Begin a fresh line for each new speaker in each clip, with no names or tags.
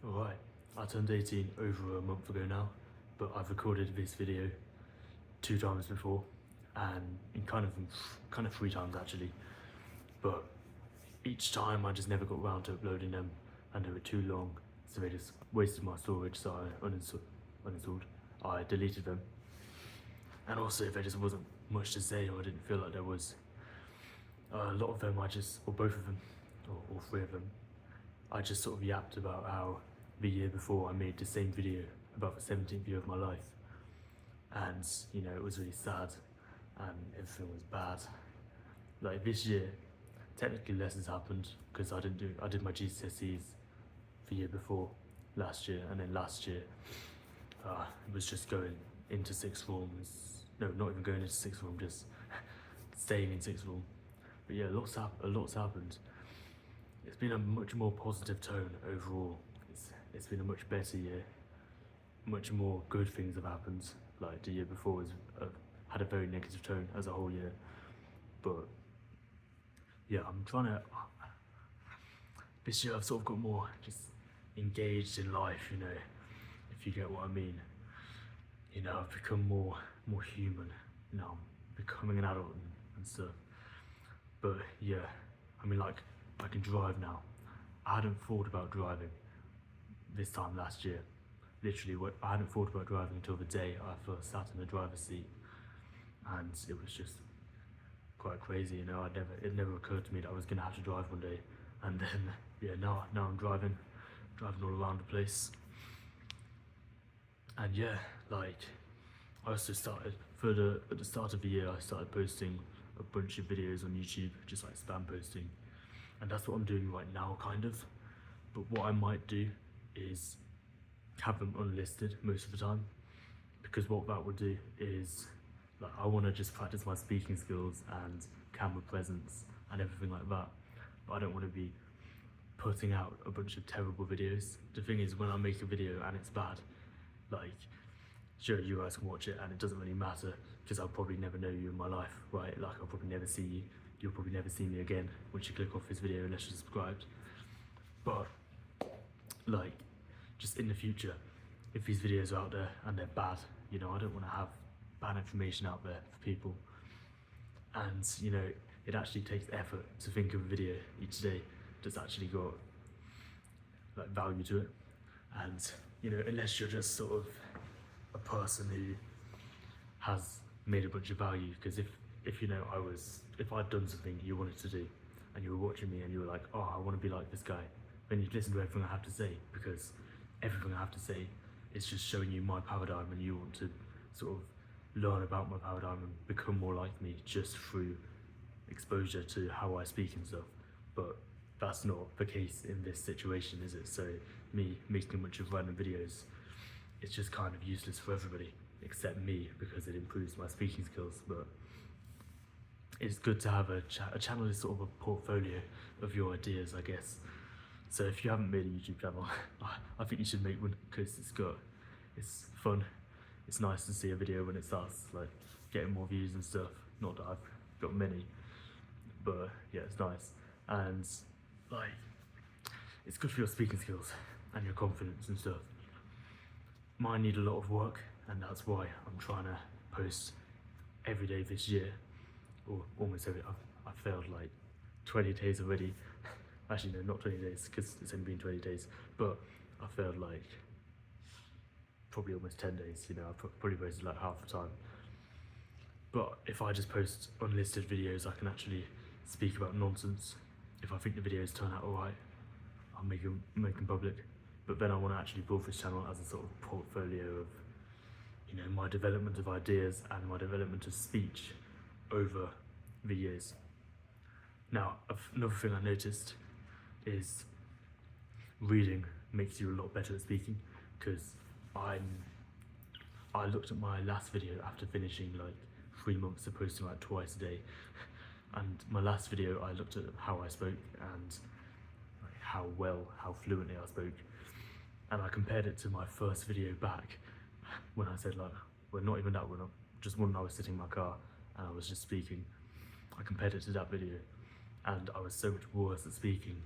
Alright, I turned 18 over a month ago now, but I've recorded this video 2 times before, and in kind of 3 times actually, but each time I just never got around to uploading them, and they were too long, so they just wasted my storage, so I uninstalled. I deleted them, and also there just wasn't much to say, or I didn't feel like there was. A lot of them or both of them, or all 3 of them, I just sort of yapped about how the year before I made the same video about the 17th year of my life, and it was really sad and everything was bad. Like this year, technically lessons happened because I did my GCSEs the year before last year, and then last year it was just going into sixth form. No, not even going into sixth form, just staying in sixth form. But yeah, a lot's happened. It's been a much more positive tone overall. It's been a much better year. Much more good things have happened. Like the year before had a very negative tone as a whole year. But yeah, this year I've sort of got more just engaged in life, if you get what I mean. I've become more human. I'm becoming an adult and stuff. But yeah, like, I can drive now. I hadn't thought about driving this time last year. Literally, I hadn't thought about driving until the day I first sat in the driver's seat, and it was just quite crazy. It never occurred to me that I was gonna have to drive one day, and then yeah, now I'm driving all around the place. And yeah, like, I also started at the start of the year. I started posting a bunch of videos on YouTube, just like spam posting, and that's what I'm doing right now, kind of. But what I might do is have them unlisted most of the time, because what that would do is, like, I want to just practice my speaking skills and camera presence and everything like that, but I don't want to be putting out a bunch of terrible videos. The thing is, when I make a video and it's bad, like, sure, you guys can watch it and it doesn't really matter, because I'll probably never know you in my life, right? Like, I'll probably never see you. You'll probably never see me again once you click off this video, unless you're subscribed. But like, just in the future, if these videos are out there and they're bad, I don't want to have bad information out there for people. And it actually takes effort to think of a video each day that's actually got like value to it. And unless you're just sort of a person who has made a bunch of value, because if I'd done something you wanted to do and you were watching me and you were like, oh, I want to be like this guy, then you'd listen to everything I have to say, because everything I have to say is just showing you my paradigm, and you want to sort of learn about my paradigm and become more like me just through exposure to how I speak and stuff. But that's not the case in this situation, is it? So me making a bunch of random videos, it's just kind of useless for everybody except me, because it improves my speaking skills. But it's good to have a channel is sort of a portfolio of your ideas, I guess. So if you haven't made a YouTube channel, I think you should make one, because it's fun. It's nice to see a video when it starts like getting more views and stuff. Not that I've got many, but yeah, it's nice. And like, it's good for your speaking skills and your confidence and stuff. Mine need a lot of work, and that's why I'm trying to post every day this year, or almost every. I've failed like 20 days already. Actually, no, not 20 days, because it's only been 20 days, but I failed like probably almost 10 days. I've probably posted like half the time. But if I just post unlisted videos, I can actually speak about nonsense. If I think the videos turn out alright, I'll make them public. But then I want to actually build this channel as a sort of portfolio of my development of ideas and my development of speech over the years. Now, another thing I noticed is reading makes you a lot better at speaking, because I looked at my last video after finishing like 3 months of posting like twice a day, and my last video I looked at how I spoke and like how fluently I spoke, and I compared it to my first video back when I said like, well, not even that one, just one I was sitting in my car and I was just speaking. I compared it to that video, and I was so much worse at speaking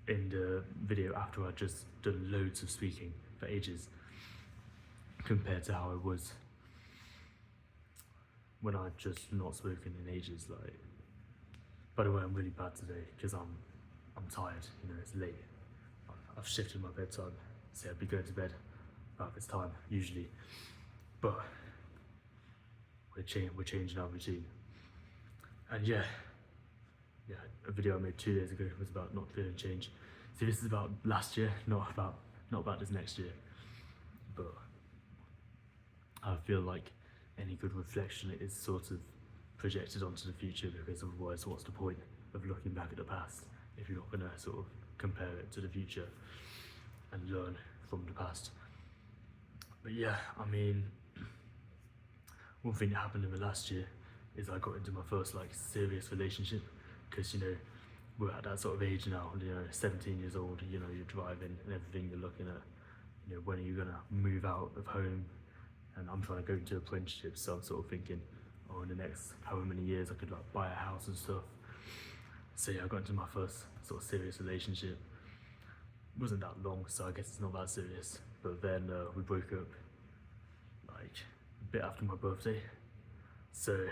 in the video after I'd just done loads of speaking for ages compared to how I was when I'd just not spoken in ages. Like, by the way, I'm really bad today because I'm tired. You know, it's late. I've shifted my bedtime, so I'd be going to bed about this time usually, but we're changing our routine. And yeah, a video I made 2 days ago was about not feeling change. So this is about last year, not about this next year. But I feel like any good reflection is sort of projected onto the future, because otherwise what's the point of looking back at the past if you're not going to sort of compare it to the future and learn from the past. But yeah, I mean, one thing that happened in the last year is I got into my first like serious relationship, because you know, we're at that sort of age now, you know, 17 years old, you know, you're driving and everything, you're looking at, you know, when are you gonna move out of home? And I'm trying to go into apprenticeship, so I'm sort of thinking, oh, in the next however many years I could like buy a house and stuff. So yeah, I got into my first sort of serious relationship. It wasn't that long, so I guess it's not that serious. But then we broke up like a bit after my birthday. So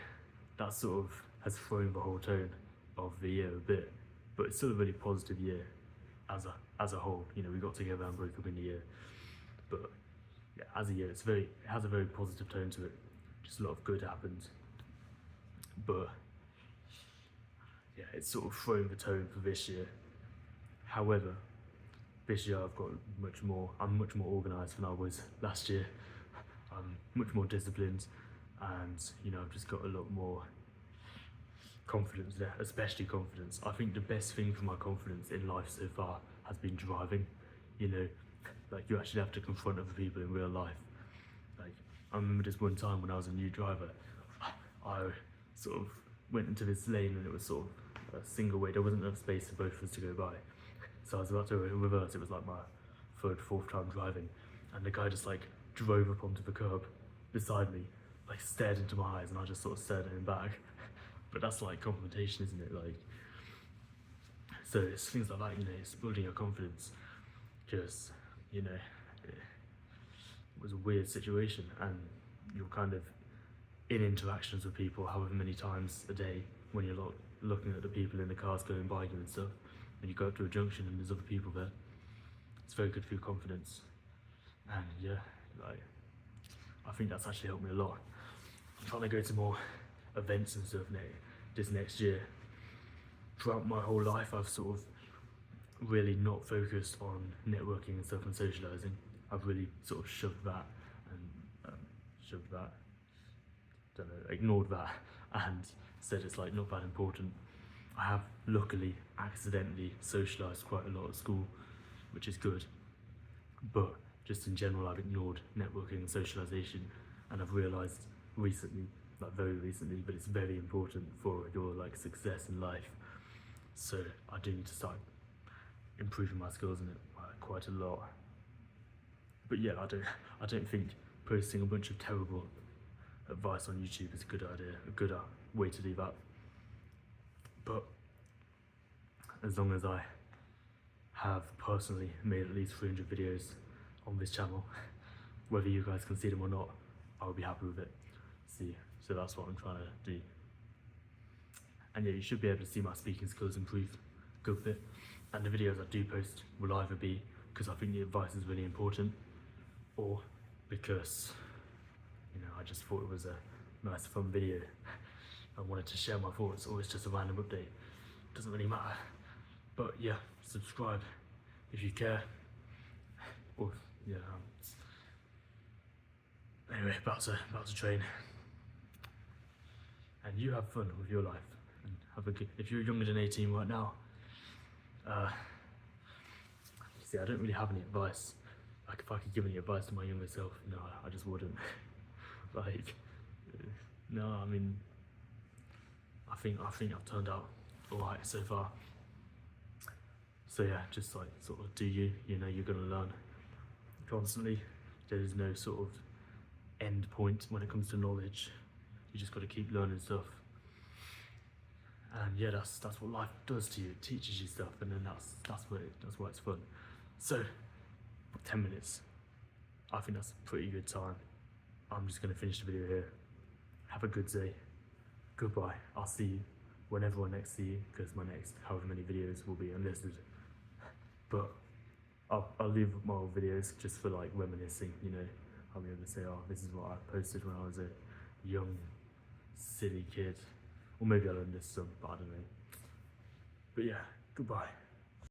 that sort of has thrown the whole tone of the year a bit, but it's still a really positive year as a whole. You know, we got together and broke up in the year, but yeah, as a year, it has a very positive tone to it. Just a lot of good happened, but yeah, it's sort of thrown the tone for this year. However, this year I'm much more organised than I was last year. I'm much more disciplined, and you know, I've just got a lot more confidence there, especially confidence. I think the best thing for my confidence in life so far has been driving. You know, like you actually have to confront other people in real life. Like, I remember this one time when I was a new driver, I sort of went into this lane and it was sort of a single way, there wasn't enough space for both of us to go by. So I was about to reverse, it was like my third, fourth time driving, and the guy just like drove up onto the curb beside me, like stared into my eyes, and I just sort of stared at him back. But that's like confrontation, isn't it? Like, so it's things like that, you know, it's building your confidence, because, you know, it was a weird situation, and you're kind of in interactions with people however many times a day when you're looking at the people in the cars going by you and stuff, and you go up to a junction and there's other people there. It's very good for your confidence. And yeah, like, I think that's actually helped me a lot. I'm trying to go to more events and stuff this next year. Throughout my whole life, I've sort of really not focused on networking and stuff and socialising. I've really sort of shoved that, ignored that, and said it's like not that important. I have luckily accidentally socialised quite a lot at school, which is good, but just in general I've ignored networking and socialisation, and I've realised recently, like very recently, but it's very important for your like success in life. So I do need to start improving my skills in it quite a lot. But yeah, I don't think posting a bunch of terrible advice on YouTube is a good idea, a good way to do that. But as long as I have personally made at least 300 videos on this channel, whether you guys can see them or not, I'll be happy with it. So that's what I'm trying to do. And yeah, you should be able to see my speaking skills improve a good bit. And the videos I do post will either be because I think the advice is really important, or because, you know, I just thought it was a nice fun video. I wanted to share my thoughts, or it's just a random update. Doesn't really matter. But yeah, subscribe if you care. Or yeah. Anyway, about to train. And you have fun with your life. And have a good. If you're younger than 18 right now, see, I don't really have any advice. Like, if I could give any advice to my younger self, no, I just wouldn't. Like, no, I mean, I think I've turned out alright so far. So yeah, just like sort of do you know, you're gonna learn constantly. There is no sort of end point when it comes to knowledge. You just got to keep learning stuff. And yeah, that's what life does to you. It teaches you stuff, and then that's why it's fun. So 10 minutes, I think that's a pretty good time. I'm just gonna finish the video here. Have a good day. Goodbye. I'll see you whenever I next see you, because my next however many videos will be unlisted. But I'll leave my old videos just for like reminiscing, you know. I'll be able to say, oh, this is what I posted when I was a young, silly kid. Or maybe I'll unlist some, but I don't know. But yeah, goodbye.